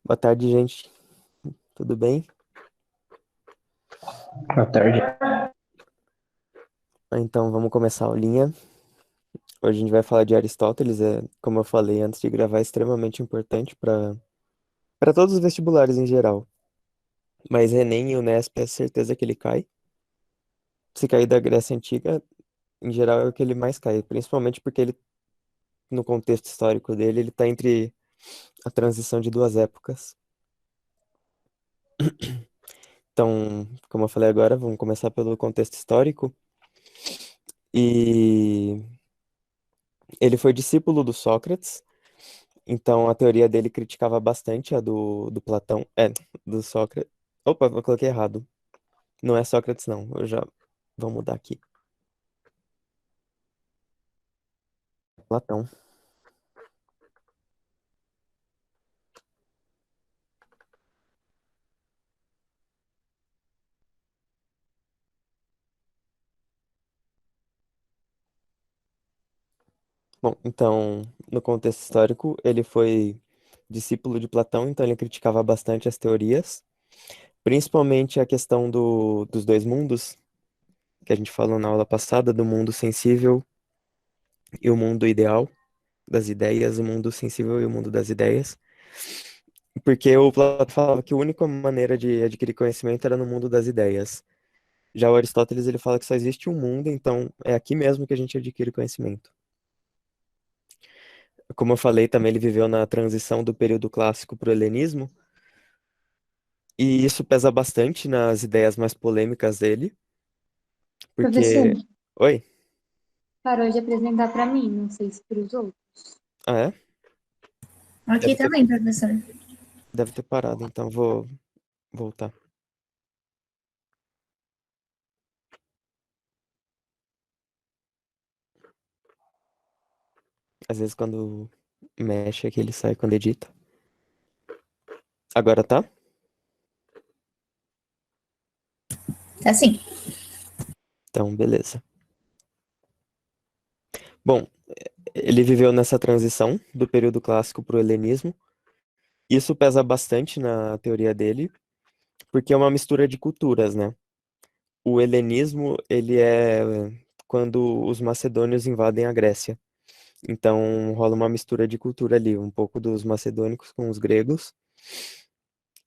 Boa tarde, gente. Tudo bem? Boa tarde. Então, vamos começar a aulinha. Hoje a gente vai falar de Aristóteles. Como eu falei antes de gravar, é extremamente importante para todos os vestibulares em geral. Mas Enem e Unesp é certeza que ele cai. Se cair da Grécia Antiga, em geral é o que ele mais cai, principalmente porque ele, no contexto histórico dele, ele está entre a transição de duas épocas. Então, como eu falei agora, vamos começar pelo contexto histórico. E ele foi discípulo do Sócrates. Então, a teoria dele criticava bastante a do Platão. Do Sócrates. Opa, eu coloquei errado. Não é Sócrates, não. Eu já. Vou mudar aqui. Platão. Bom, então, no contexto histórico, ele foi discípulo de Platão, então ele criticava bastante as teorias, principalmente a questão dos dois mundos, que a gente falou na aula passada, do mundo sensível e o mundo ideal das ideias, o mundo sensível e o mundo das ideias. Porque o Platão falava que a única maneira de adquirir conhecimento era no mundo das ideias. Já o Aristóteles ele fala que só existe um mundo, então é aqui mesmo que a gente adquire conhecimento. Como eu falei, também ele viveu na transição do período clássico para o helenismo, e isso pesa bastante nas ideias mais polêmicas dele, Professor, porque. Oi? parou de apresentar para mim, não sei se para os outros. Ah, é? Aqui Deve ter, também, professor. deve ter parado, então vou voltar. Às vezes quando mexe aqui ele sai quando edita. Agora tá? Tá sim. Então, beleza. Bom, ele viveu nessa transição do período clássico para o helenismo. Isso pesa bastante na teoria dele, porque é uma mistura de culturas, né? O helenismo, ele é quando os macedônios invadem a Grécia. Então rola uma mistura de cultura ali, um pouco dos macedônicos com os gregos.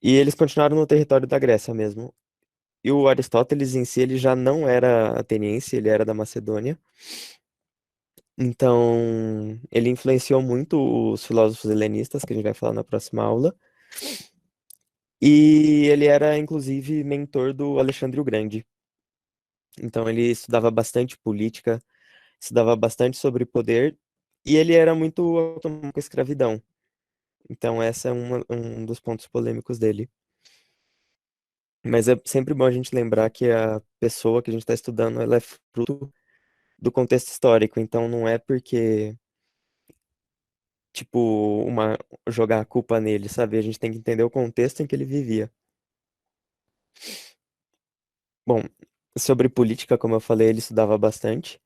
E eles continuaram no território da Grécia mesmo. E o Aristóteles em si, ele já não era ateniense, ele era da Macedônia. Então, ele influenciou muito os filósofos helenistas, que a gente vai falar na próxima aula. E ele era, inclusive, mentor do Alexandre o Grande. Então, ele estudava bastante política, estudava bastante sobre poder, e ele era muito autônomo com a escravidão. Então, essa é um dos pontos polêmicos dele. Mas é sempre bom a gente lembrar que a pessoa que a gente está estudando, ela é fruto do contexto histórico. Então, não é porque, tipo, jogar a culpa nele, sabe? A gente tem que entender o contexto em que ele vivia. Bom, sobre política, como eu falei, ele estudava bastante.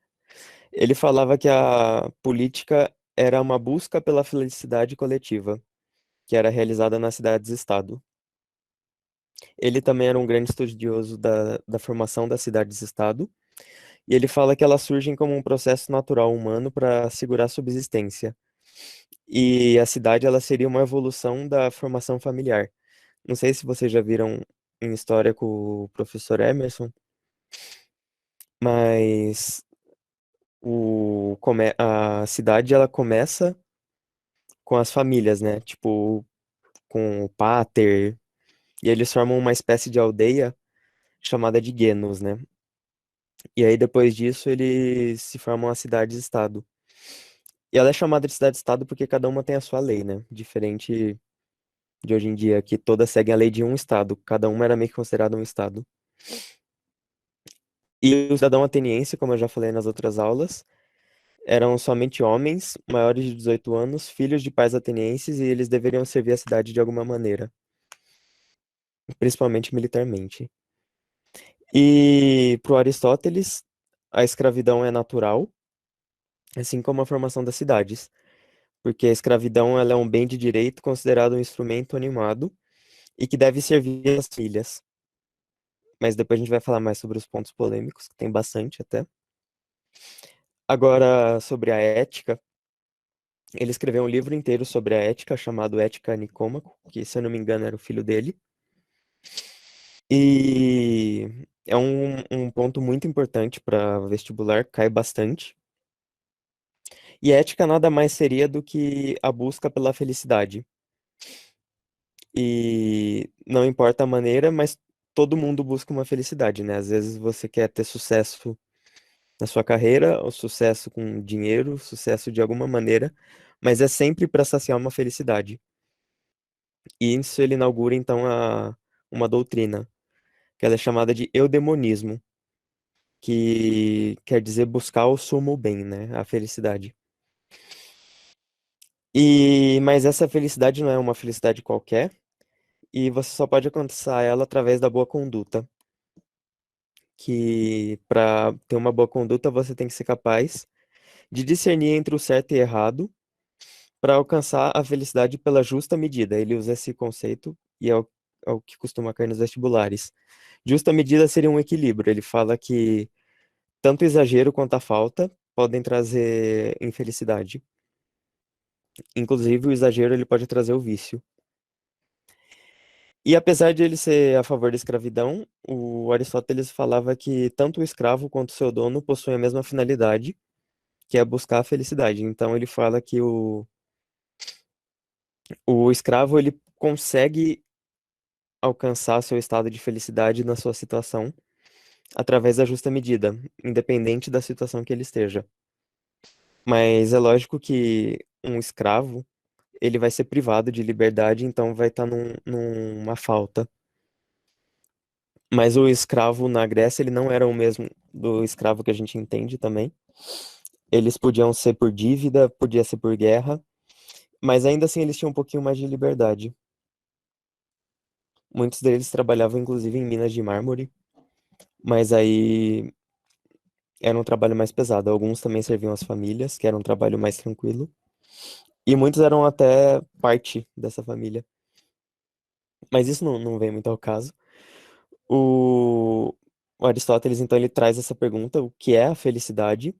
Ele falava que a política era uma busca pela felicidade coletiva, que era realizada nas cidades-estado. Ele também era um grande estudioso da formação das cidades-estado, e ele fala que elas surgem como um processo natural humano para assegurar a subsistência. E a cidade ela seria uma evolução da formação familiar. Não sei se vocês já viram em história com o professor Emerson, mas a cidade ela começa com as famílias, né? Tipo, com o pater, e eles formam uma espécie de aldeia chamada de Genos, né? E aí depois disso eles se formam as cidades-estado. E ela é chamada de cidade-estado porque cada uma tem a sua lei, né? Diferente de hoje em dia, que todas seguem a lei de um estado. Cada uma era meio que considerada um estado. E o cidadão ateniense, como eu já falei nas outras aulas, eram somente homens maiores de 18 anos, filhos de pais atenienses, e eles deveriam servir a cidade de alguma maneira, principalmente militarmente. E para o Aristóteles, a escravidão é natural, assim como a formação das cidades. porque a escravidão ela é um bem de direito considerado um instrumento animado e que deve servir às famílias. Mas depois a gente vai falar mais sobre os pontos polêmicos, que tem bastante até. Agora, sobre a ética, ele escreveu um livro inteiro sobre a ética, chamado Ética Nicômaco, que, se eu não me engano, era o filho dele. E é um ponto muito importante para vestibular, cai bastante. E ética nada mais seria do que a busca pela felicidade. E não importa a maneira, mas todo mundo busca uma felicidade, né? Às vezes você quer ter sucesso na sua carreira, ou sucesso com dinheiro, sucesso de alguma maneira, mas é sempre para saciar uma felicidade. E isso ele inaugura então uma doutrina, que ela é chamada de eudemonismo, que quer dizer buscar o sumo bem, né? A felicidade. Mas essa felicidade não é uma felicidade qualquer, e você só pode alcançar ela através da boa conduta. Que para ter uma boa conduta você tem que ser capaz de discernir entre o certo e errado para alcançar a felicidade pela justa medida. Ele usa esse conceito e é o que costuma cair nos vestibulares. Justa medida seria um equilíbrio. Ele fala que tanto o exagero quanto a falta podem trazer infelicidade. Inclusive, o exagero ele pode trazer o vício. E apesar de ele ser a favor da escravidão, o Aristóteles falava que tanto o escravo quanto o seu dono possuem a mesma finalidade, que é buscar a felicidade. Então ele fala que o escravo ele consegue alcançar seu estado de felicidade na sua situação através da justa medida, independente da situação que ele esteja. Mas é lógico que um escravo ele vai ser privado de liberdade, então vai estar numa falta. Mas o escravo na Grécia, ele não era o mesmo do escravo que a gente entende também. Eles podiam ser por dívida, podia ser por guerra, mas ainda assim eles tinham um pouquinho mais de liberdade. Muitos deles trabalhavam inclusive em minas de mármore, mas aí era um trabalho mais pesado. Alguns também serviam as famílias, que era um trabalho mais tranquilo, e muitos eram até parte dessa família. Mas isso não vem muito ao caso. O, o Aristóteles, então, ele traz essa pergunta, o que é a felicidade?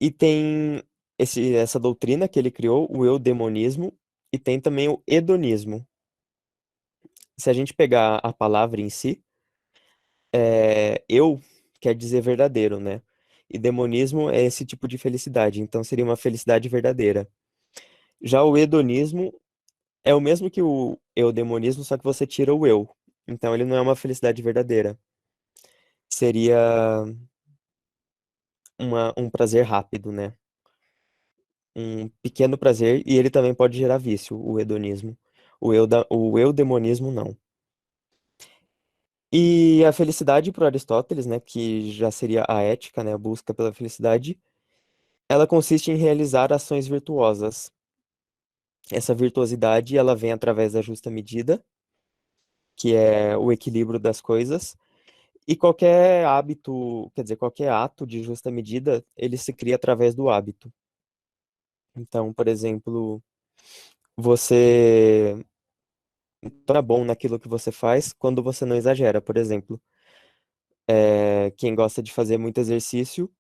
E tem essa doutrina que ele criou, o eudemonismo, e tem também o hedonismo. Se a gente pegar a palavra em si, eu quer dizer verdadeiro, né? E demonismo é esse tipo de felicidade, então seria uma felicidade verdadeira. Já o hedonismo é o mesmo que o eudemonismo, só que você tira o eu. Então ele não é uma felicidade verdadeira. Seria um prazer rápido, né? Um pequeno prazer, e ele também pode gerar vício, o hedonismo. O eudemonismo não. E a felicidade para Aristóteles, né, que já seria a ética, né, a busca pela felicidade, ela consiste em realizar ações virtuosas. Essa virtuosidade, ela vem através da justa medida, que é o equilíbrio das coisas, e qualquer hábito, quer dizer, qualquer ato de justa medida, ele se cria através do hábito. Então, por exemplo, você torna bom naquilo que você faz quando você não exagera. Por exemplo, quem gosta de fazer muito exercício,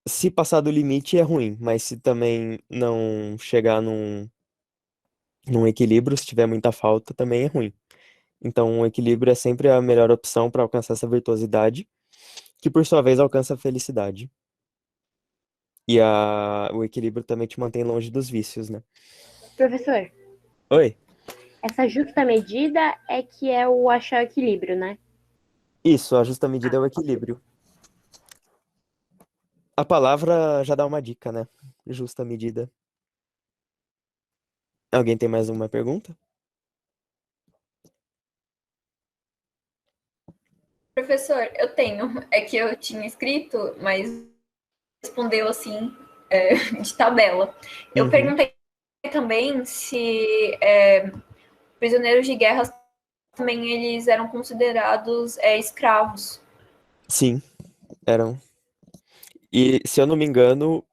se passar do limite é ruim, mas se também não chegar num equilíbrio, se tiver muita falta, também é ruim. Então, o equilíbrio é sempre a melhor opção para alcançar essa virtuosidade, que por sua vez alcança a felicidade. E o equilíbrio também te mantém longe dos vícios, né? Professor, Oi? essa justa medida é que é o achar o equilíbrio, né? Isso, a justa medida é o equilíbrio. A palavra já dá uma dica, né? Justa medida. Alguém tem mais uma pergunta? Professor, eu tenho. É que eu tinha escrito, mas respondeu assim, de tabela. Eu Uhum. perguntei também se prisioneiros de guerra também eles eram considerados escravos. Sim, eram. E, se eu não me engano,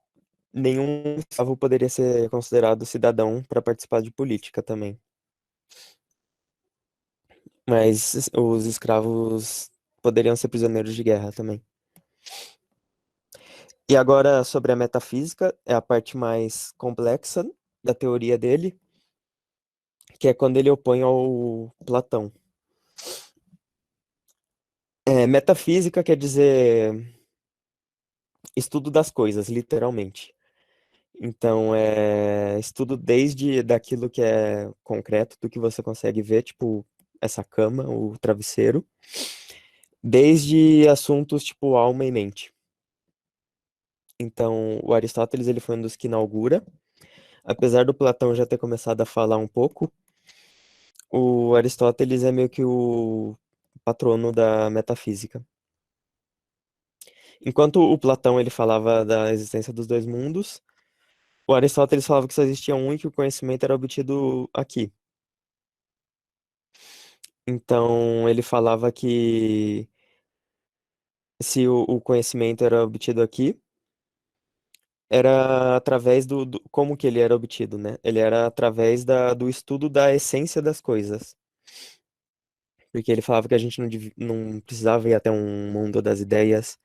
nenhum escravo poderia ser considerado cidadão para participar de política também. Mas os escravos poderiam ser prisioneiros de guerra também. E agora, sobre a metafísica, é a parte mais complexa da teoria dele, que é quando ele opõe ao Platão. Metafísica quer dizer estudo das coisas, literalmente. Então, é estudo desde daquilo que é concreto, do que você consegue ver, tipo essa cama, o travesseiro, desde assuntos tipo alma e mente. Então, o Aristóteles ele foi um dos que inaugura. Apesar do Platão já ter começado a falar um pouco, o Aristóteles é meio que o patrono da metafísica. Enquanto o Platão ele falava da existência dos dois mundos, o Aristóteles falava que só existia um e que o conhecimento era obtido aqui. Então, ele falava que se o conhecimento era obtido aqui, era através como que ele era obtido, né? Ele era através do estudo da essência das coisas. Porque ele falava que a gente não precisava ir até um mundo das ideias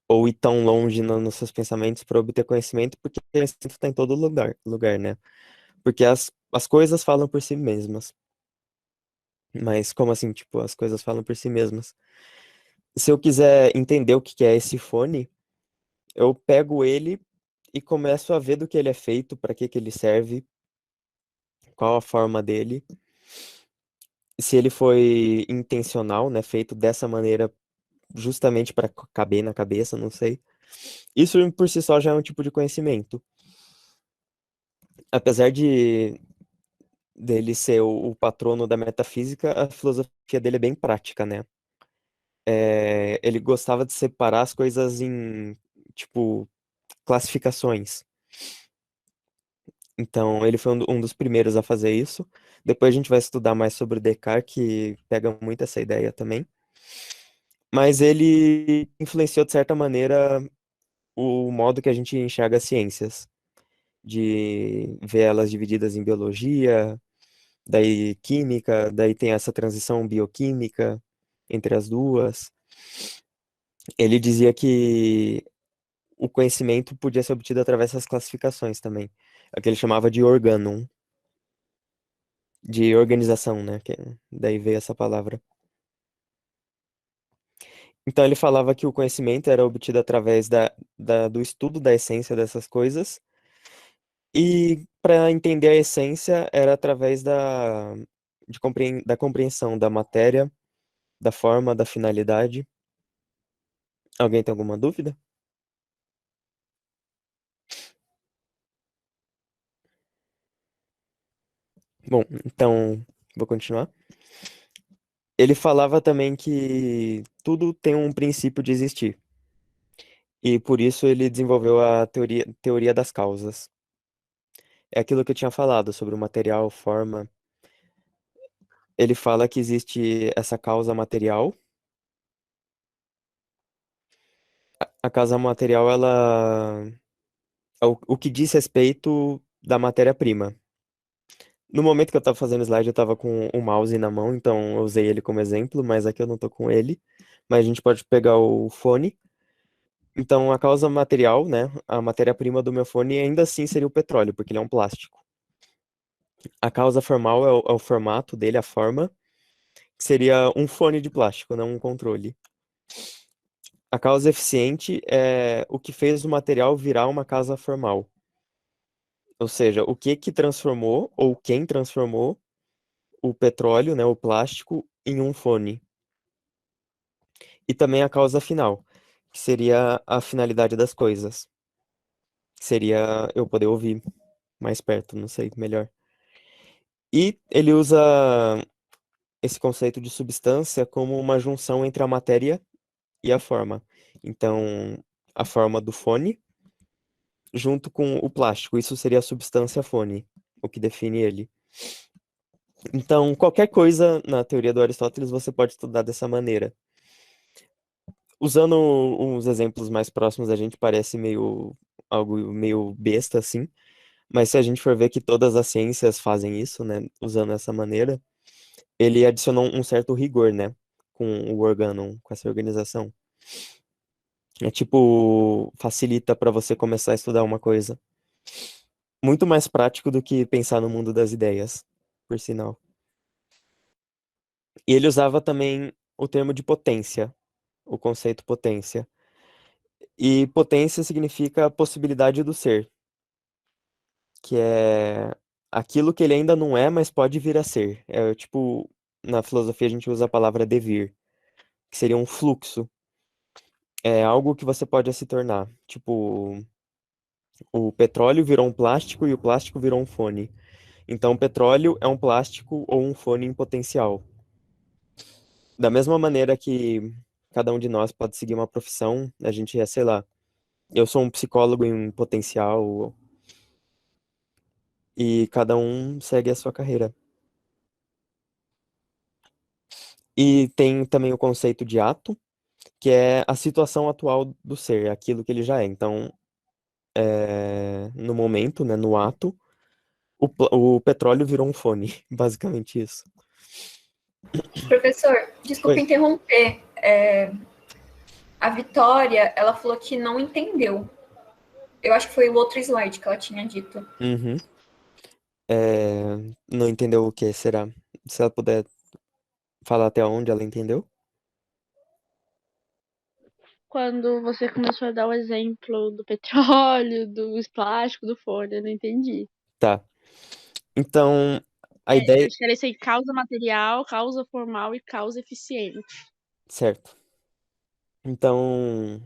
ou ir tão longe nos seus pensamentos para obter conhecimento, porque o conhecimento está em todo lugar, né? Porque as coisas falam por si mesmas. Mas como assim, tipo, as coisas falam por si mesmas? Se eu quiser entender o que que é esse fone, eu pego ele e começo a ver do que ele é feito, para que que ele serve, qual a forma dele, se ele foi intencional, né, feito dessa maneira justamente para caber na cabeça, não sei. Isso por si só já é um tipo de conhecimento. Apesar de dele ser o patrono da metafísica, a filosofia dele é bem prática, né? Ele gostava de separar as coisas em, tipo, classificações. Então, ele foi um dos primeiros a fazer isso. Depois a gente vai estudar mais sobre o Descartes, que pega muito essa ideia também. Mas ele influenciou, de certa maneira, o modo que a gente enxerga as ciências, de ver elas divididas em biologia, daí química, daí tem essa transição bioquímica entre as duas. Ele dizia que o conhecimento podia ser obtido através dessas classificações também. É o que ele chamava de organum, de organização, né? Daí veio essa palavra. Então ele falava que o conhecimento era obtido através do estudo da essência dessas coisas, e para entender a essência era através da compreensão da matéria, da forma, da finalidade. Alguém tem alguma dúvida? Bom, então vou continuar. Ele falava também que tudo tem um princípio de existir. E por isso ele desenvolveu a teoria das causas. É aquilo que eu tinha falado sobre o material, forma. Ele fala que existe essa causa material. A causa material, ela é o que diz respeito da matéria-prima. No momento que eu estava fazendo o slide, eu estava com o mouse na mão, então eu usei ele como exemplo, mas aqui eu não estou com ele. Mas a gente pode pegar o fone. Então, a causa material, né, a matéria-prima do meu fone ainda assim seria o petróleo, porque ele é um plástico. A causa formal é o formato dele, a forma, que seria um fone de plástico, não um controle. A causa eficiente é o que fez o material virar uma causa formal. Ou seja, o que que transformou, ou quem transformou, o petróleo, né, o plástico, em um fone. E também a causa final, que seria a finalidade das coisas. Seria eu poder ouvir mais perto, não sei, melhor. E ele usa esse conceito de substância como uma junção entre a matéria e a forma. Então, a forma do fone junto com o plástico, isso seria a substância fone, o que define ele. Então, qualquer coisa na teoria do Aristóteles você pode estudar dessa maneira. Usando uns exemplos mais próximos, a gente parece meio algo meio besta assim, mas se a gente for ver que todas as ciências fazem isso, né, usando essa maneira, ele adicionou um certo rigor, né, com o organon, com essa organização. É tipo, facilita para você começar a estudar uma coisa. Muito mais prático do que pensar no mundo das ideias, por sinal. E ele usava também o termo de potência, o conceito potência. E potência significa possibilidade do ser, que é aquilo que ele ainda não é, mas pode vir a ser. É tipo, na filosofia a gente usa a palavra devir, que seria um fluxo. É algo que você pode se tornar. Tipo, o petróleo virou um plástico e o plástico virou um fone. Então, o petróleo é um plástico ou um fone em potencial. Da mesma maneira que cada um de nós pode seguir uma profissão, a gente é, sei lá, eu sou um psicólogo em potencial e cada um segue a sua carreira. E tem também o conceito de ato, que é a situação atual do ser, aquilo que ele já é. Então, no momento, né, no ato, o petróleo virou um fone, basicamente isso. Professor, desculpa Oi. interromper. A Vitória, ela falou que não entendeu. Eu acho que foi o outro slide que ela tinha dito. Uhum. Não entendeu o que será? Se ela puder falar até onde ela entendeu? Quando você começou a dar o exemplo do petróleo, dos plásticos, do fone, eu não entendi. Tá. Então, a Eu ideia. acho que era isso aí, causa material, causa formal e causa eficiente. Certo. Então,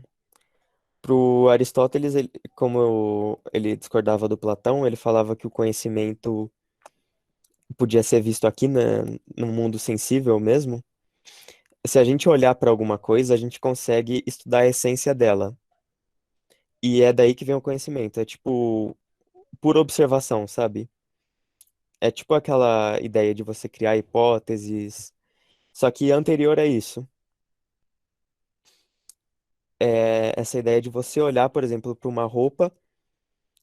pro Aristóteles, ele discordava do Platão, ele falava que o conhecimento podia ser visto aqui no mundo sensível mesmo. Se a gente olhar para alguma coisa, a gente consegue estudar a essência dela. E é daí que vem o conhecimento. É tipo, pura observação, sabe? É tipo aquela ideia de você criar hipóteses, só que anterior a isso. É essa ideia de você olhar, por exemplo, para uma roupa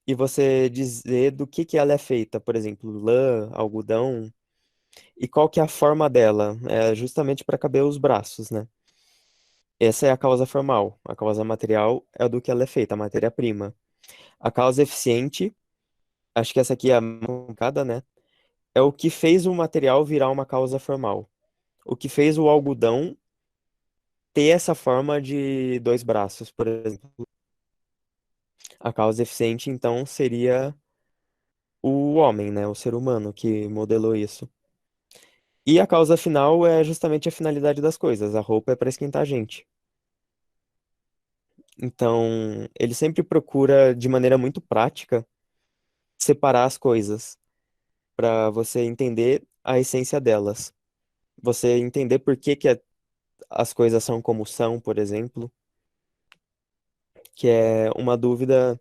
e você dizer do que ela é feita, por exemplo, lã, algodão, e qual que é a forma dela, é justamente para caber os braços, né? Essa é a causa formal. A causa material é do que ela é feita, a matéria-prima. A causa eficiente, acho que essa aqui é a mancada, né? É o que fez o material virar uma causa formal. O que fez o algodão ter essa forma de dois braços, por exemplo. A causa eficiente, então, seria o homem, né? O ser humano que modelou isso. E a causa final é justamente a finalidade das coisas. A roupa é para esquentar a gente. Então, ele sempre procura, de maneira muito prática, separar as coisas, para você entender a essência delas. Você entender por que que as coisas são como são, por exemplo, que é uma dúvida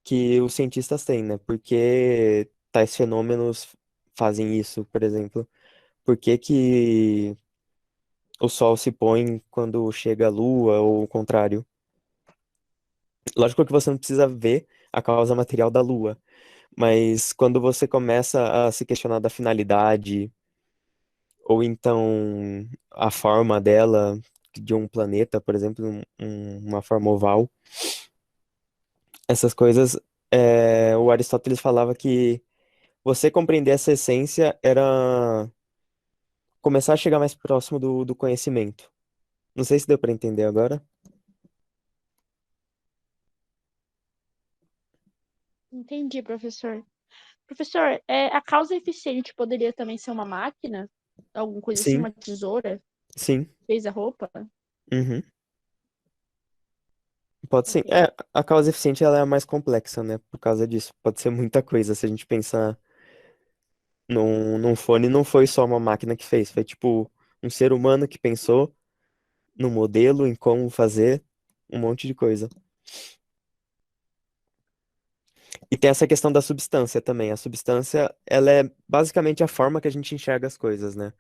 que os cientistas têm, né? Por que tais fenômenos fazem isso, por exemplo? Por que que o sol se põe quando chega a lua, ou o contrário? Lógico que você não precisa ver a causa material da lua, mas quando você começa a se questionar da finalidade, ou então a forma dela, de um planeta, por exemplo, uma forma oval, essas coisas, o Aristóteles falava que você compreender essa essência era começar a chegar mais próximo do conhecimento. Não sei se deu para entender agora. Entendi, professor. Professor, a causa eficiente poderia também ser uma máquina? Alguma coisa assim, Sim, uma tesoura? sim. Fez a roupa? Uhum. Pode sim. Ok. A causa eficiente ela é a mais complexa, né? Por causa disso. Pode ser muita coisa. Se a gente pensar num fone, não foi só uma máquina que fez. Foi tipo um ser humano que pensou no modelo, em como fazer, um monte de coisa. E tem essa questão da substância também. A substância, ela é basicamente a forma que a gente enxerga as coisas, né?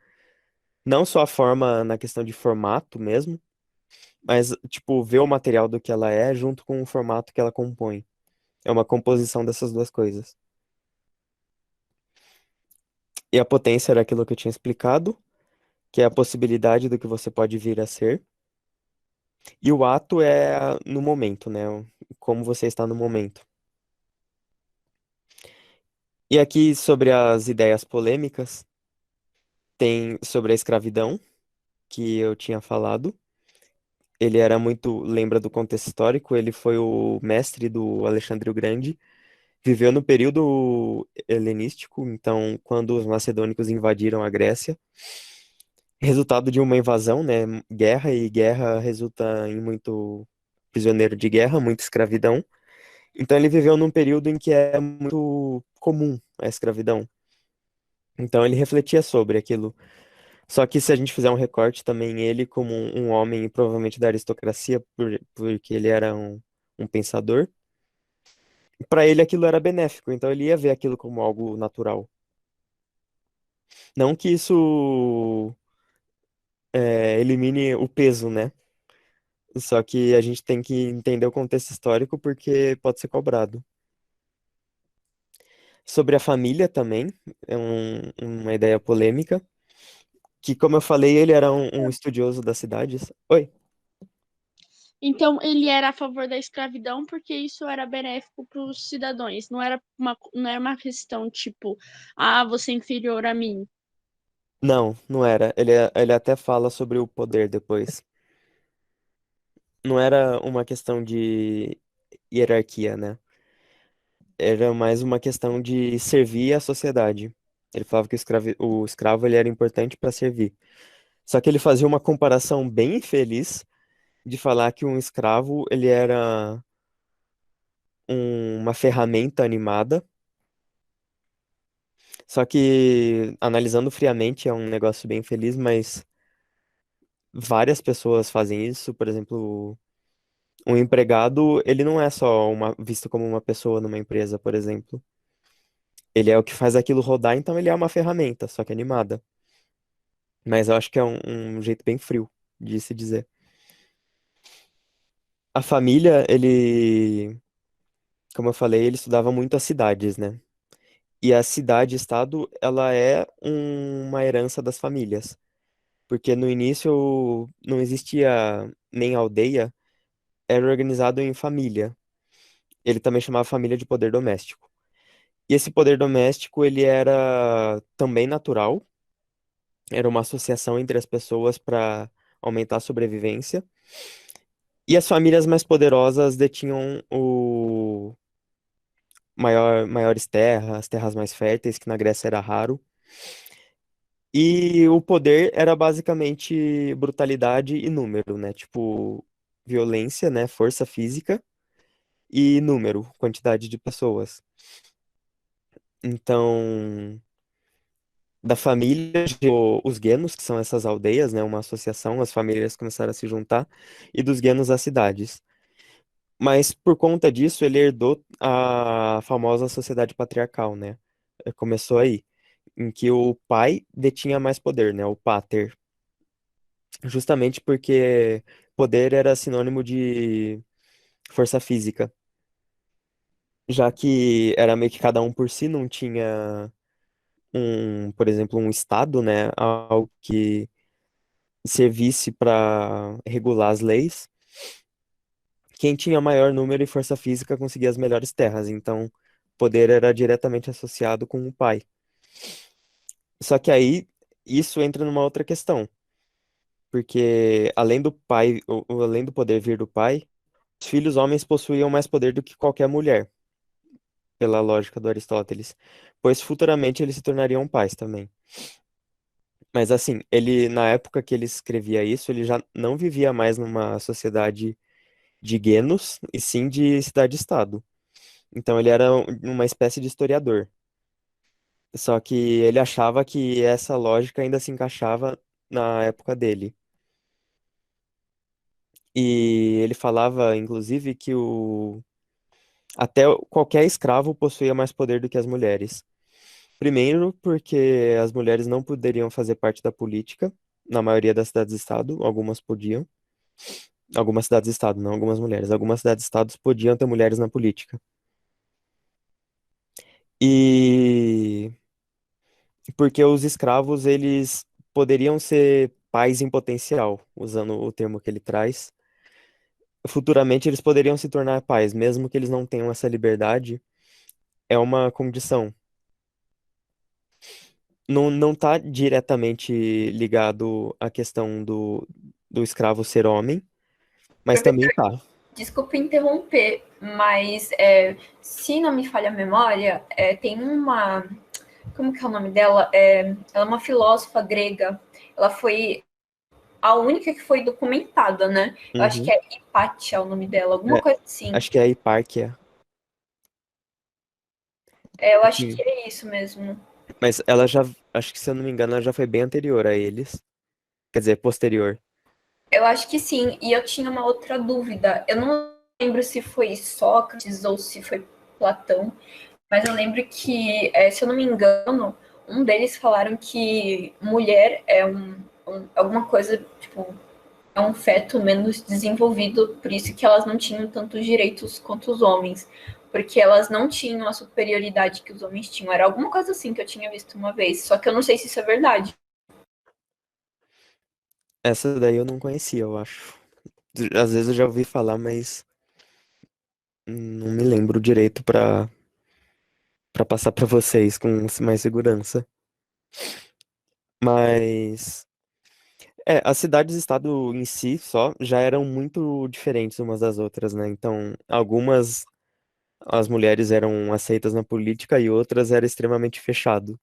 Não só a forma na questão de formato mesmo, mas, tipo, ver o material do que ela é junto com o formato que ela compõe. É uma composição dessas duas coisas. E a potência era aquilo que eu tinha explicado, que é a possibilidade do que você pode vir a ser. E o ato é no momento, né? Como você está no momento. E aqui, sobre as ideias polêmicas, tem sobre a escravidão, que eu tinha falado. Ele era muito, lembra do contexto histórico, ele foi o mestre do Alexandre o Grande, viveu no período helenístico, então, quando os macedônicos invadiram a Grécia, resultado de uma invasão, né? Guerra, e guerra resulta em muito prisioneiro de guerra, muita escravidão. Então, ele viveu num período em que é muito comum a escravidão. Então, ele refletia sobre aquilo. Só que se a gente fizer um recorte também, ele como um homem, provavelmente da aristocracia, porque ele era um pensador, para ele aquilo era benéfico, então ele ia ver aquilo como algo natural. Não que isso elimine o peso, né? Só que a gente tem que entender o contexto histórico porque pode ser cobrado. Sobre a família também, é uma ideia polêmica, que como eu falei, ele era um estudioso das cidades. Oi? Então, ele era a favor da escravidão porque isso era benéfico para os cidadãos. Não era uma questão tipo, ah, você é inferior a mim. Não, não era. Ele até fala sobre o poder depois. Não era uma questão de hierarquia, né? Era mais uma questão de servir à sociedade. Ele falava que o escravo ele era importante para servir. Só que ele fazia uma comparação bem infeliz de falar que um escravo ele era uma ferramenta animada. Só que, analisando friamente, é um negócio bem feliz, mas várias pessoas fazem isso. Por exemplo, um empregado, ele não é só visto como uma pessoa numa empresa, por exemplo. Ele é o que faz aquilo rodar, então ele é uma ferramenta, só que animada. Mas eu acho que é um jeito bem frio de se dizer. A família, como eu falei, ele estudava muito as cidades, né? E a cidade-estado, ela é uma herança das famílias. Porque no início não existia nem aldeia, era organizado em família. Ele também chamava família de poder doméstico. E esse poder doméstico, ele era também natural, era uma associação entre as pessoas para aumentar a sobrevivência. E as famílias mais poderosas detinham maiores terras, terras mais férteis, que na Grécia era raro. E o poder era basicamente brutalidade e número, né? Tipo, violência, né? Força física e número, quantidade de pessoas. Então, da família, os guenos, que são essas aldeias, né? Uma associação, as famílias começaram a se juntar, e dos guenos as cidades. Mas por conta disso, ele herdou a famosa sociedade patriarcal, né? Começou aí, em que o pai detinha mais poder, né? O pater. Justamente porque poder era sinônimo de força física. Já que era meio que cada um por si, não tinha por exemplo, um estado, né? Algo que servisse para regular as leis. Quem tinha maior número e força física conseguia as melhores terras. Então, poder era diretamente associado com o pai. Só que aí isso entra numa outra questão, porque além do pai, além do poder vir do pai, os filhos homens possuíam mais poder do que qualquer mulher, pela lógica do Aristóteles, pois futuramente eles se tornariam pais também. Mas assim, ele na época que ele escrevia isso, ele já não vivia mais numa sociedade de guenos, e sim de cidade-estado. Então ele era uma espécie de historiador. Só que ele achava que essa lógica ainda se encaixava na época dele. E ele falava, inclusive, que qualquer escravo possuía mais poder do que as mulheres. Primeiro, porque as mulheres não poderiam fazer parte da política, na maioria das cidades-estado, algumas podiam. Algumas cidades-estado, não algumas mulheres. Algumas cidades-estados podiam ter mulheres na política. E porque os escravos, eles poderiam ser pais em potencial, usando o termo que ele traz. Futuramente eles poderiam se tornar pais, mesmo que eles não tenham essa liberdade, é uma condição. Não está diretamente ligado à questão do escravo ser homem, mas também tá. Desculpa interromper, mas se não me falha a memória, tem uma. Como que é o nome dela? Ela é uma filósofa grega. Ela foi a única que foi documentada, né? Eu acho que Uhum. é Hipátia o nome dela, alguma É, coisa assim. acho que é a Hipárquia. Eu acho Sim. que é isso mesmo. Mas ela já, acho que se eu não me engano, ela já foi bem anterior a eles. Quer dizer, posterior. Eu acho que sim. E eu tinha uma outra dúvida. Eu não lembro se foi Sócrates ou se foi Platão, mas eu lembro que, se eu não me engano, um deles falaram que mulher é alguma coisa, tipo, é um feto menos desenvolvido, por isso que elas não tinham tantos direitos quanto os homens, porque elas não tinham a superioridade que os homens tinham. Era alguma coisa assim que eu tinha visto uma vez, só que eu não sei se isso é verdade. Essa daí eu não conhecia, eu acho. Às vezes eu já ouvi falar, mas não me lembro direito para passar para vocês com mais segurança. Mas as cidades-estado em si só já eram muito diferentes umas das outras, né? Então, algumas as mulheres eram aceitas na política e outras era extremamente fechado.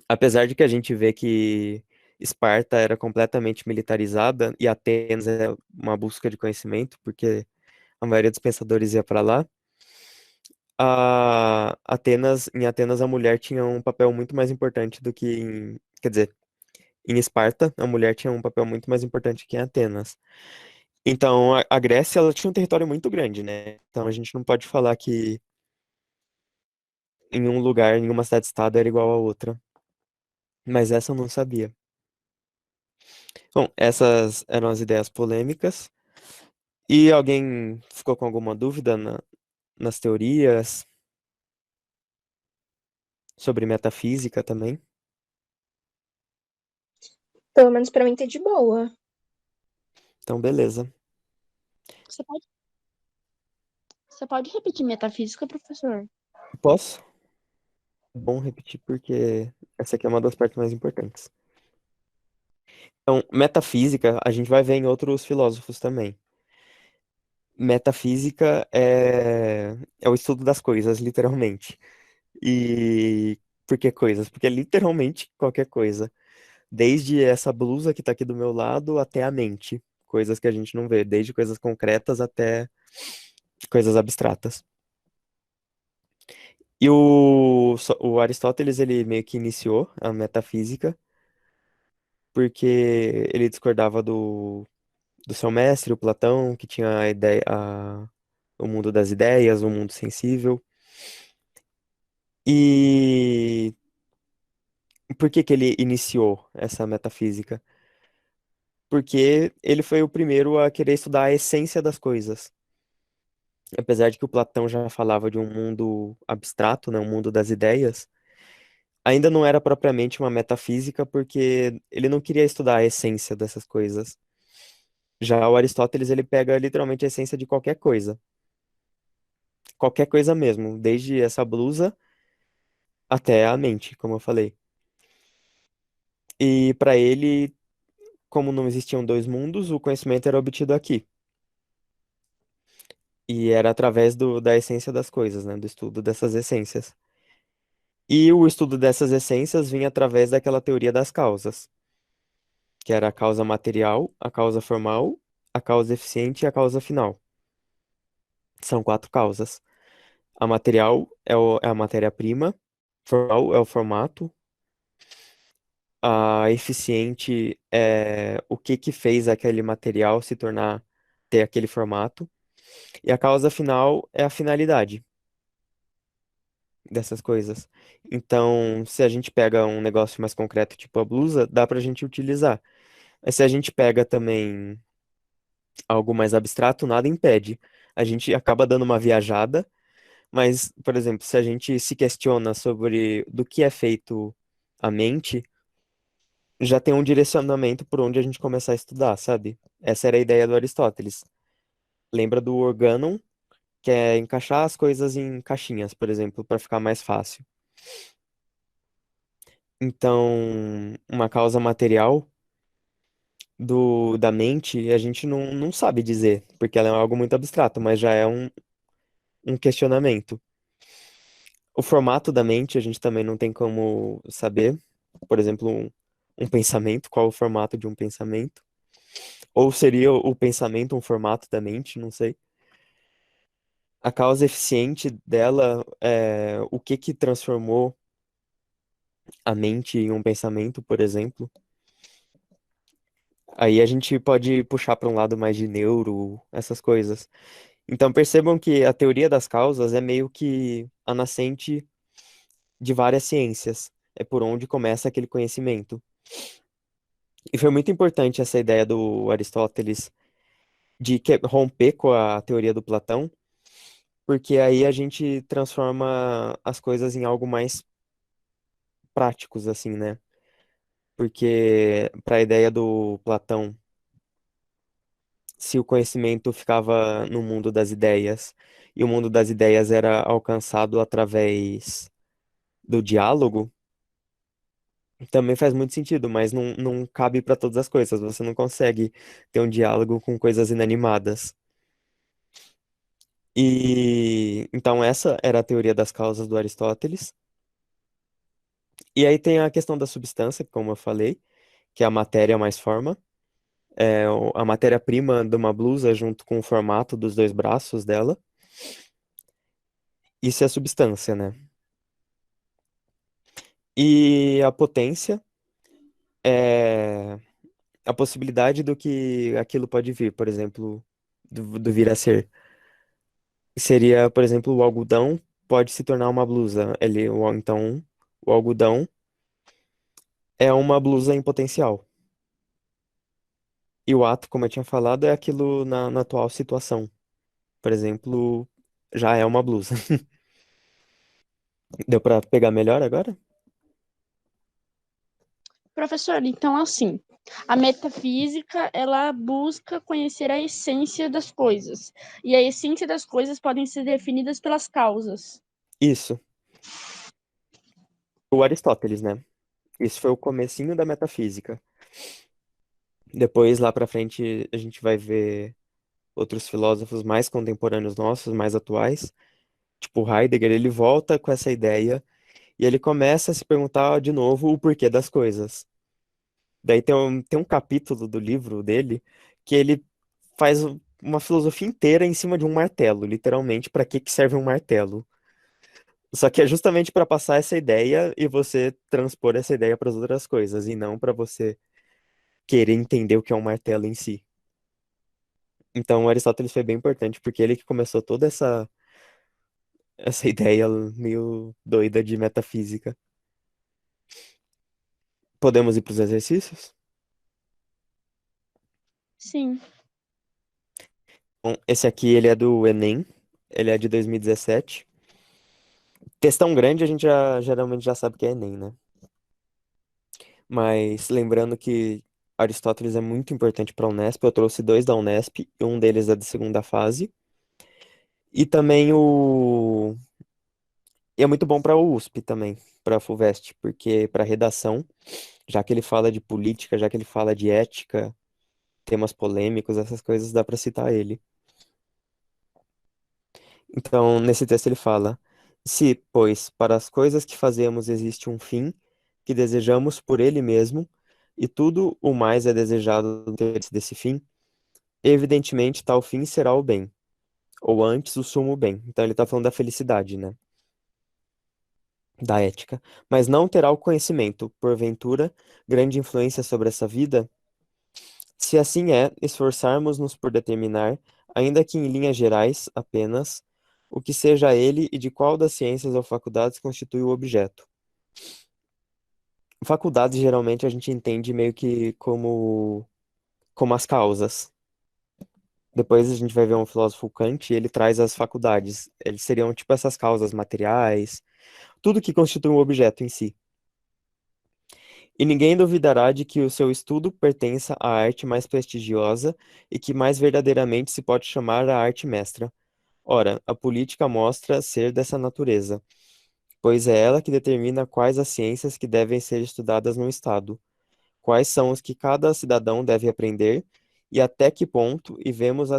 Apesar de que a gente vê que Esparta era completamente militarizada e Atenas é uma busca de conhecimento, porque a maioria dos pensadores ia para lá. Em Atenas a mulher tinha um papel muito mais importante do que quer dizer, em Esparta a mulher tinha um papel muito mais importante que em Atenas. Então a Grécia ela tinha um território muito grande, né? Então a gente não pode falar que em um lugar, em uma cidade-estado era igual a outra. Mas essa eu não sabia. Bom, essas eram as ideias polêmicas. E alguém ficou com alguma dúvida nas teorias sobre metafísica também? Pelo menos pra mim tá de boa. Então, beleza. Você pode, você pode repetir metafísica, professor? Posso? É bom repetir porque essa aqui é uma das partes mais importantes. Então, metafísica, a gente vai ver em outros filósofos também. Metafísica é o estudo das coisas, literalmente. E por que coisas? Porque é literalmente qualquer coisa. Desde essa blusa que tá aqui do meu lado até a mente. Coisas que a gente não vê, desde coisas concretas até coisas abstratas. E o Aristóteles, ele meio que iniciou a metafísica, porque ele discordava do seu mestre, o Platão, que tinha a ideia, o mundo das ideias, o mundo sensível. E por que que ele iniciou essa metafísica? Porque ele foi o primeiro a querer estudar a essência das coisas. Apesar de que o Platão já falava de um mundo abstrato, né, um mundo das ideias, ainda não era propriamente uma metafísica, porque ele não queria estudar a essência dessas coisas. Já o Aristóteles, ele pega literalmente a essência de qualquer coisa mesmo, desde essa blusa até a mente, como eu falei. E para ele, como não existiam dois mundos, o conhecimento era obtido aqui. E era através da essência das coisas, né, do estudo dessas essências. E o estudo dessas essências vinha através daquela teoria das causas, que era a causa material, a causa formal, a causa eficiente e a causa final. São quatro causas. A material é a matéria-prima, formal é o formato, a eficiente é o que fez aquele material se tornar ter aquele formato, e a causa final é a finalidade dessas coisas. Então, se a gente pega um negócio mais concreto, tipo a blusa, dá pra gente utilizar. Mas se a gente pega também algo mais abstrato, nada impede. A gente acaba dando uma viajada, mas, por exemplo, se a gente se questiona sobre do que é feito a mente, já tem um direcionamento por onde a gente começar a estudar, sabe? Essa era a ideia do Aristóteles. Lembra do organum, que é encaixar as coisas em caixinhas, por exemplo, para ficar mais fácil. Então, uma causa material da mente, a gente não sabe dizer, porque ela é algo muito abstrato, mas já é um questionamento. O formato da mente, a gente também não tem como saber. Por exemplo, um pensamento, qual o formato de um pensamento? Ou seria o pensamento um formato da mente? Não sei. A causa eficiente dela, o que que transformou a mente em um pensamento, por exemplo? Aí a gente pode puxar para um lado mais de neuro, essas coisas. Então percebam que a teoria das causas é meio que a nascente de várias ciências. É por onde começa aquele conhecimento. E foi muito importante essa ideia do Aristóteles de romper com a teoria do Platão, porque aí a gente transforma as coisas em algo mais práticos, assim, né? Porque para a ideia do Platão, se o conhecimento ficava no mundo das ideias e o mundo das ideias era alcançado através do diálogo, também faz muito sentido, mas não cabe para todas as coisas. Você não consegue ter um diálogo com coisas inanimadas. E então essa era a teoria das causas do Aristóteles. E aí tem a questão da substância, como eu falei, que é a matéria mais forma. É a matéria-prima de uma blusa junto com o formato dos dois braços dela. Isso é substância, né? E a potência é a possibilidade do que aquilo pode vir, por exemplo, do vir a ser. Seria, por exemplo, o algodão pode se tornar uma blusa. Então, o algodão é uma blusa em potencial. E o ato, como eu tinha falado, é aquilo na atual situação. Por exemplo, já é uma blusa. Deu pra pegar melhor agora? Professor, então assim, a metafísica, ela busca conhecer a essência das coisas. E a essência das coisas podem ser definidas pelas causas. Isso. O Aristóteles, né? Isso foi o comecinho da metafísica. Depois, lá pra frente, a gente vai ver outros filósofos mais contemporâneos nossos, mais atuais. Tipo, Heidegger, ele volta com essa ideia e ele começa a se perguntar de novo o porquê das coisas. Daí tem um capítulo do livro dele que ele faz uma filosofia inteira em cima de um martelo, literalmente, para que que serve um martelo. Só que é justamente para passar essa ideia e você transpor essa ideia para as outras coisas, e não para você querer entender o que é um martelo em si. Então, Aristóteles foi bem importante, porque ele que começou toda essa ideia meio doida de metafísica. Podemos ir para os exercícios? Sim. Bom, esse aqui, ele é do Enem, ele é de 2017. Textão grande, a gente geralmente já sabe que é Enem, né? Mas lembrando que Aristóteles é muito importante para a Unesp, eu trouxe dois da Unesp, e um deles é da segunda fase. E também e é muito bom para o USP também, para a FUVEST, porque para redação, já que ele fala de política, já que ele fala de ética, temas polêmicos, essas coisas, dá para citar ele. Então, nesse texto ele fala: se, pois, para as coisas que fazemos existe um fim que desejamos por ele mesmo, e tudo o mais é desejado no interesse desse fim, evidentemente tal fim será o bem, ou antes o sumo bem. Então ele está falando da felicidade, né? Da ética. Mas não terá o conhecimento, porventura, grande influência sobre essa vida? Se assim é, esforçarmos-nos por determinar, ainda que em linhas gerais apenas, o que seja ele e de qual das ciências ou faculdades constitui o objeto. Faculdades geralmente a gente entende meio que como as causas. Depois a gente vai ver um filósofo Kant, e ele traz as faculdades. Eles seriam tipo essas causas materiais, tudo que constitui um objeto em si. E ninguém duvidará de que o seu estudo pertença à arte mais prestigiosa e que mais verdadeiramente se pode chamar a arte mestra. Ora, a política mostra ser dessa natureza, pois é ela que determina quais as ciências que devem ser estudadas no Estado, quais são os que cada cidadão deve aprender e até que ponto, e vemos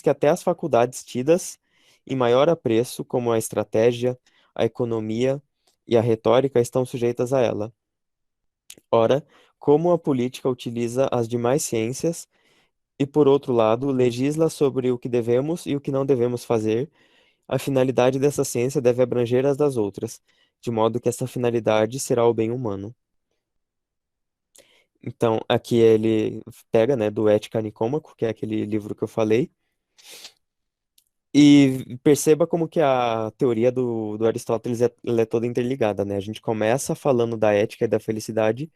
que até as faculdades tidas em maior apreço, como a estratégia, a economia e a retórica, estão sujeitas a ela. Ora, como a política utiliza as demais ciências e, por outro lado, legisla sobre o que devemos e o que não devemos fazer, a finalidade dessa ciência deve abranger as das outras, de modo que essa finalidade será o bem humano. Então, aqui ele pega, né, do Ética Nicômaco, que é aquele livro que eu falei, e perceba como que a teoria do Aristóteles ela é toda interligada, né? A gente começa falando da ética e da felicidade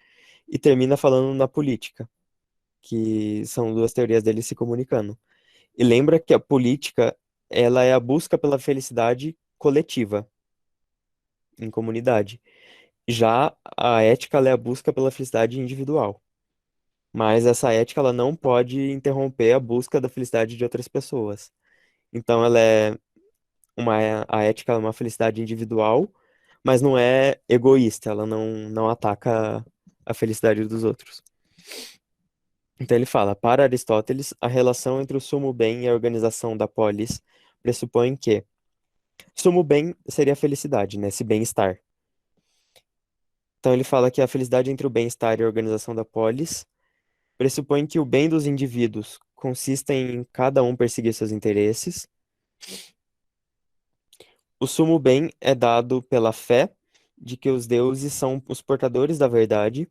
e termina falando na política, que são duas teorias dele se comunicando. E lembra que a política, ela é a busca pela felicidade coletiva, em comunidade. Já a ética, ela é a busca pela felicidade individual. Mas essa ética, ela não pode interromper a busca da felicidade de outras pessoas. Então, a ética é uma felicidade individual, mas não é egoísta, ela não ataca a felicidade dos outros. Então ele fala, para Aristóteles, a relação entre o sumo bem e a organização da polis pressupõe que sumo bem seria a felicidade, né? Esse bem-estar. Então ele fala que a felicidade entre o bem-estar e a organização da polis pressupõe que o bem dos indivíduos consiste em cada um perseguir seus interesses. O sumo bem é dado pela fé de que os deuses são os portadores da verdade.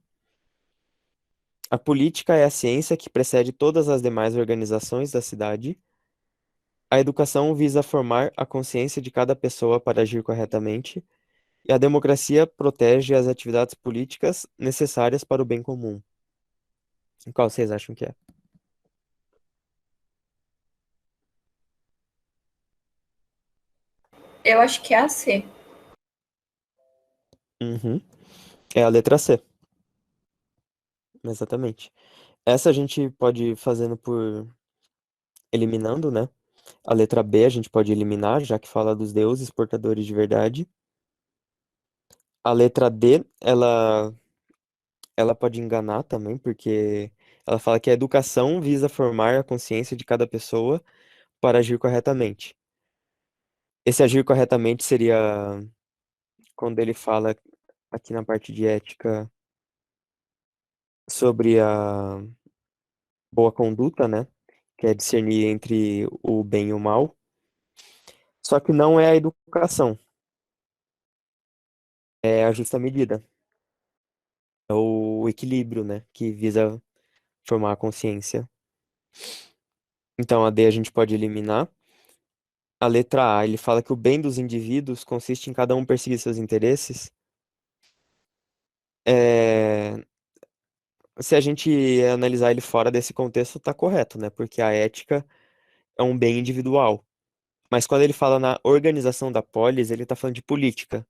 A política é a ciência que precede todas as demais organizações da cidade. A educação visa formar a consciência de cada pessoa para agir corretamente. E a democracia protege as atividades políticas necessárias para o bem comum. Qual vocês acham que é? Eu acho que é a C. Uhum. É a letra C, exatamente. Essa a gente pode ir fazendo por eliminando, né? A letra B a gente pode eliminar, já que fala dos deuses portadores de verdade. A letra D, ela pode enganar também, porque ela fala que a educação visa formar a consciência de cada pessoa para agir corretamente. Esse agir corretamente seria quando ele fala aqui na parte de ética sobre a boa conduta, né? Que é discernir entre o bem e o mal. Só que não é a educação, é a justa medida. É o equilíbrio, né? Que visa formar a consciência. Então a D a gente pode eliminar. A letra A, ele fala que o bem dos indivíduos consiste em cada um perseguir seus interesses. É, Se a gente analisar ele fora desse contexto, tá correto, né? Porque a ética é um bem individual. Mas quando ele fala na organização da polis, ele tá falando de política,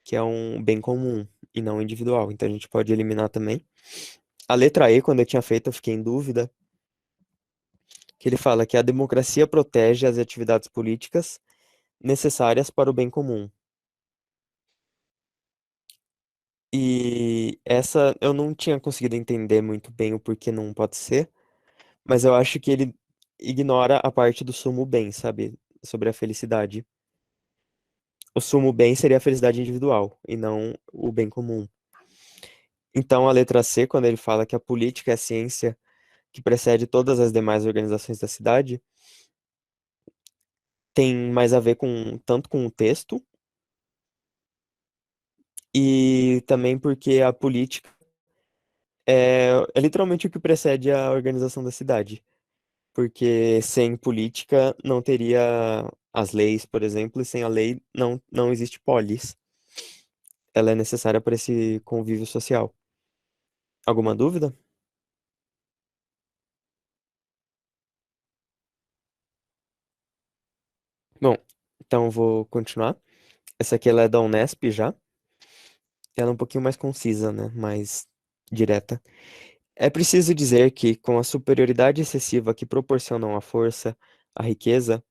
que é um bem comum e não individual. Então a gente pode eliminar também. A letra E, quando eu tinha feito, eu fiquei em dúvida, que ele fala que a democracia protege as atividades políticas necessárias para o bem comum. E essa eu não tinha conseguido entender muito bem o porquê não pode ser, mas eu acho que ele ignora a parte do sumo bem, sabe? Sobre a felicidade. O sumo bem seria a felicidade individual e não o bem comum. Então, a letra C, quando ele fala que a política é a ciência que precede todas as demais organizações da cidade, tem mais a ver com tanto com o texto e também porque a política é literalmente o que precede a organização da cidade. Porque sem política não teria as leis, por exemplo, e sem a lei não existe polis. Ela é necessária para esse convívio social. Alguma dúvida? Bom, então vou continuar. Essa aqui ela é da Unesp já. Ela é um pouquinho mais concisa, né? Mais direta. É preciso dizer que, com a superioridade excessiva que proporcionam a força, a riqueza,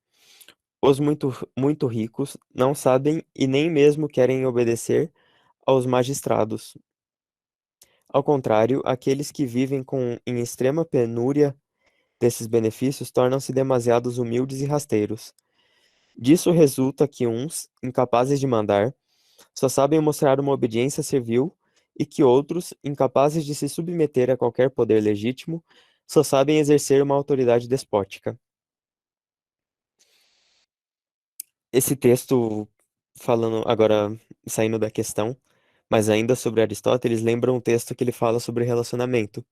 os muito ricos não sabem e nem mesmo querem obedecer aos magistrados. Ao contrário, aqueles que vivem em extrema penúria desses benefícios tornam-se demasiados humildes e rasteiros. Disso resulta que uns, incapazes de mandar, só sabem mostrar uma obediência servil e que outros, incapazes de se submeter a qualquer poder legítimo, só sabem exercer uma autoridade despótica. Esse texto, falando agora, saindo da questão, mas ainda sobre Aristóteles, lembra um texto que ele fala sobre relacionamento.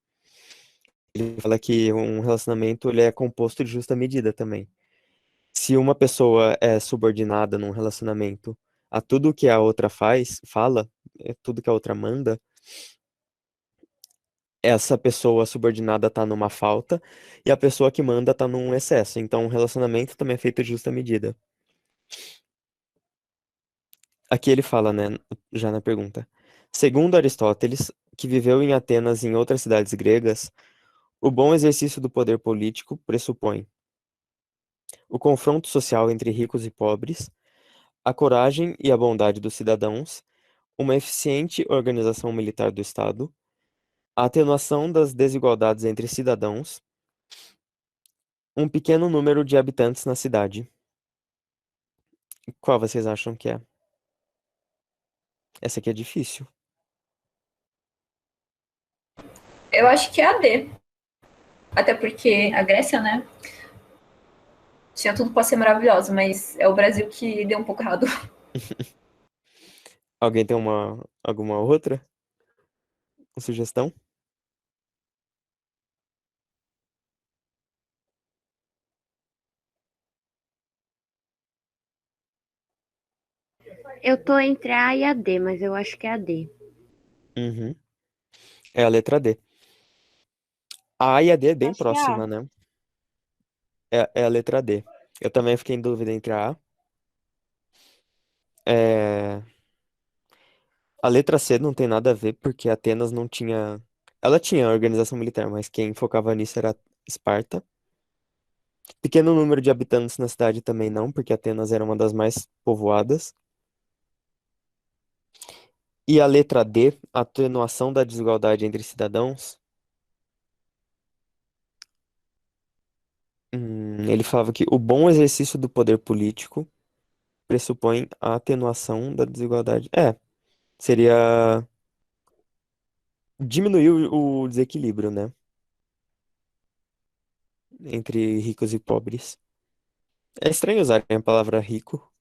Ele fala que um relacionamento ele é composto de justa medida também. Se uma pessoa é subordinada num relacionamento a tudo que a outra fala, tudo que a outra manda, essa pessoa subordinada tá numa falta e a pessoa que manda tá num excesso. Então, o relacionamento também é feito de justa medida. Aqui ele fala, né, já na pergunta. Segundo Aristóteles, que viveu em Atenas e em outras cidades gregas, o bom exercício do poder político pressupõe o confronto social entre ricos e pobres, a coragem e a bondade dos cidadãos, uma eficiente organização militar do Estado, a atenuação das desigualdades entre cidadãos, um pequeno número de habitantes na cidade. Qual vocês acham que é? Essa aqui é difícil. Eu acho que é a D. Até porque a Grécia, né, tinha tudo para ser maravilhosa, mas é o Brasil que deu um pouco errado. Alguém tem alguma outra sugestão? Eu tô entre a A e a D, mas eu acho que é a D. Uhum. É a letra D. A A e a D é bem Acho que é A. próxima, né? É a letra D. Eu também fiquei em dúvida entre a A. É... A letra C não tem nada a ver, porque Atenas não tinha. Ela tinha organização militar, mas quem focava nisso era Esparta. Pequeno número de habitantes na cidade também não, porque Atenas era uma das mais povoadas. E a letra D, atenuação da desigualdade entre cidadãos. Ele falava que o bom exercício do poder político pressupõe a atenuação da desigualdade. Seria diminuir o desequilíbrio, né? Entre ricos e pobres. É estranho usarem a palavra rico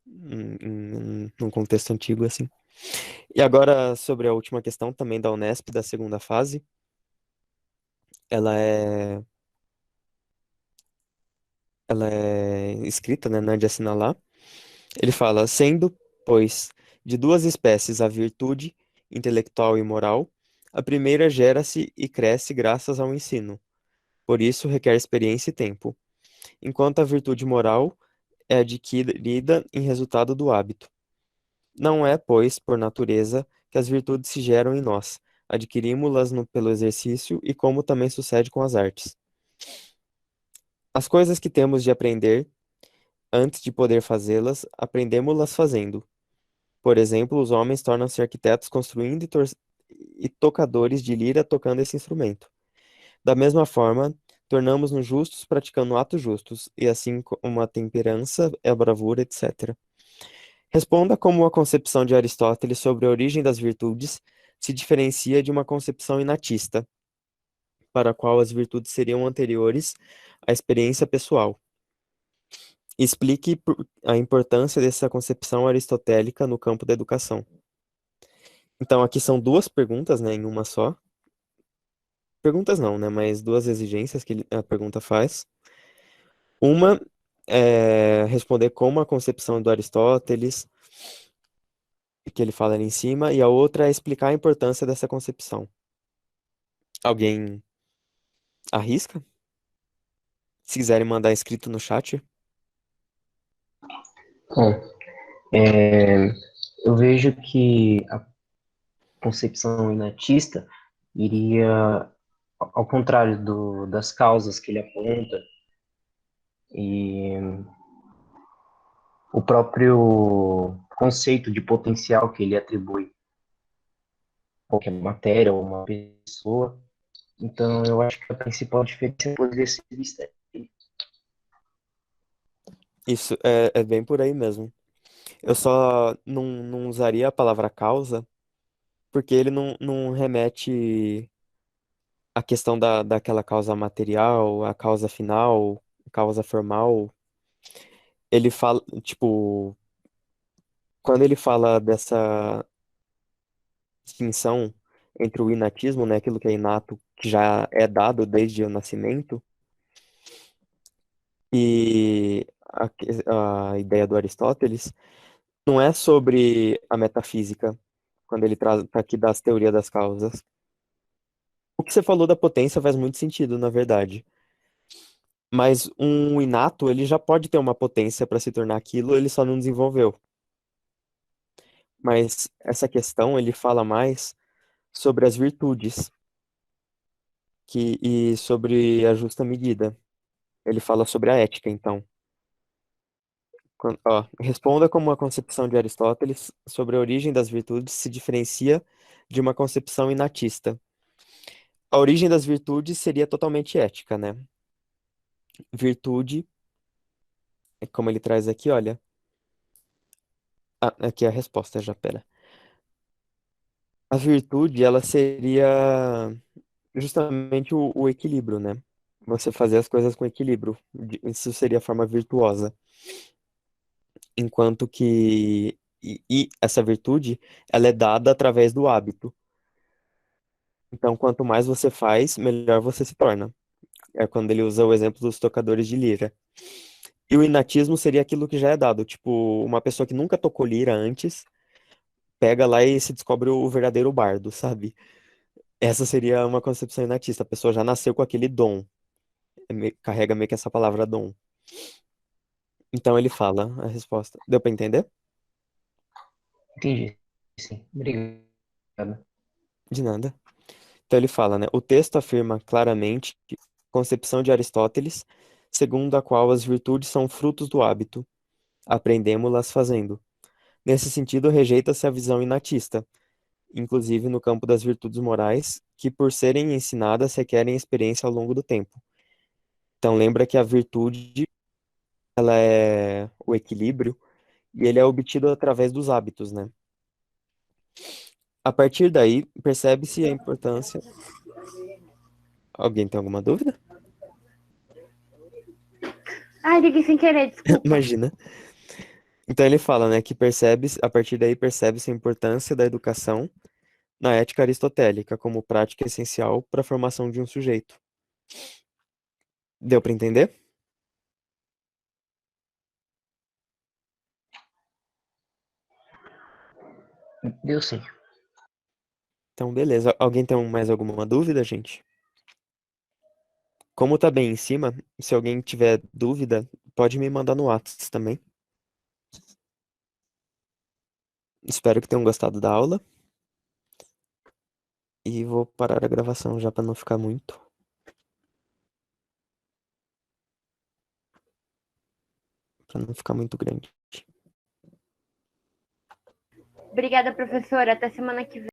num contexto antigo assim. E agora, sobre a última questão também da Unesp, da segunda fase, ela é, ela é escrita, né, não é de assinalar. Ele fala, sendo, pois, de duas espécies a virtude intelectual e moral, a primeira gera-se e cresce graças ao ensino. Por isso requer experiência e tempo, enquanto a virtude moral é adquirida em resultado do hábito. Não é, pois, por natureza, que as virtudes se geram em nós. Adquirimos-las pelo exercício e como também sucede com as artes. As coisas que temos de aprender, antes de poder fazê-las, aprendemo-las fazendo. Por exemplo, os homens tornam-se arquitetos construindo e tocadores de lira tocando esse instrumento. Da mesma forma, tornamos-nos justos praticando atos justos, e assim como a temperança, a bravura, etc. Responda como a concepção de Aristóteles sobre a origem das virtudes se diferencia de uma concepção inatista, para a qual as virtudes seriam anteriores à experiência pessoal. Explique a importância dessa concepção aristotélica no campo da educação. Então, aqui são duas perguntas, né, em uma só. Perguntas não, né, mas duas exigências que a pergunta faz. Uma é responder como a concepção do Aristóteles, que ele fala ali em cima, e a outra é explicar a importância dessa concepção. Alguém arrisca? Se quiserem mandar escrito no chat. Bom, é, eu vejo que a concepção inatista iria ao contrário das causas que ele aponta e o próprio conceito de potencial que ele atribui a qualquer matéria ou uma pessoa. Então, eu acho que a principal diferença poderia ser vista. Isso é bem por aí mesmo. Eu só não usaria a palavra causa, porque ele não remete à questão daquela causa material, a causa final, causa formal. Ele fala, tipo, quando ele fala dessa distinção entre o inatismo, né, aquilo que é inato, que já é dado desde o nascimento, e a ideia do Aristóteles, não é sobre a metafísica, quando ele traz tá aqui das teorias das causas. O que você falou da potência faz muito sentido, na verdade. Mas um inato, ele já pode ter uma potência para se tornar aquilo, ele só não desenvolveu. Mas essa questão, ele fala mais sobre as virtudes e sobre a justa medida. Ele fala sobre a ética, então. Responda como a concepção de Aristóteles sobre a origem das virtudes se diferencia de uma concepção inatista. A origem das virtudes seria totalmente ética, né? Virtude, como ele traz aqui, olha. Aqui é a resposta já, pera. A virtude, ela seria justamente o equilíbrio, né? Você fazer as coisas com equilíbrio. Isso seria a forma virtuosa. Enquanto que e essa virtude, ela é dada através do hábito. Então, quanto mais você faz, melhor você se torna. É quando ele usa o exemplo dos tocadores de lira. E o inatismo seria aquilo que já é dado. Tipo, uma pessoa que nunca tocou lira antes, pega lá e se descobre o verdadeiro bardo, sabe? Essa seria uma concepção inatista. A pessoa já nasceu com aquele dom. Carrega meio que essa palavra dom. Então ele fala a resposta. Deu pra entender? Entendi, sim. Obrigado. De nada. Então ele fala, né? O texto afirma claramente que a concepção de Aristóteles, segundo a qual as virtudes são frutos do hábito, aprendemos-las fazendo. Nesse sentido, rejeita-se a visão inatista, inclusive no campo das virtudes morais, que por serem ensinadas requerem experiência ao longo do tempo. Então lembra que a virtude, ela é o equilíbrio e ele é obtido através dos hábitos, né? A partir daí, percebe-se a importância. Alguém tem alguma dúvida? Ai, liguei sem querer, desculpa. Imagina. Então ele fala, né, que a partir daí percebe-se a importância da educação na ética aristotélica como prática essencial para a formação de um sujeito. Deu para entender? Deu sim. Então, beleza. Alguém tem mais alguma dúvida, gente? Como tá bem em cima, se alguém tiver dúvida, pode me mandar no WhatsApp também. Espero que tenham gostado da aula. E vou parar a gravação já para não ficar muito. Para não ficar muito grande. Obrigada, professora. Até semana que vem.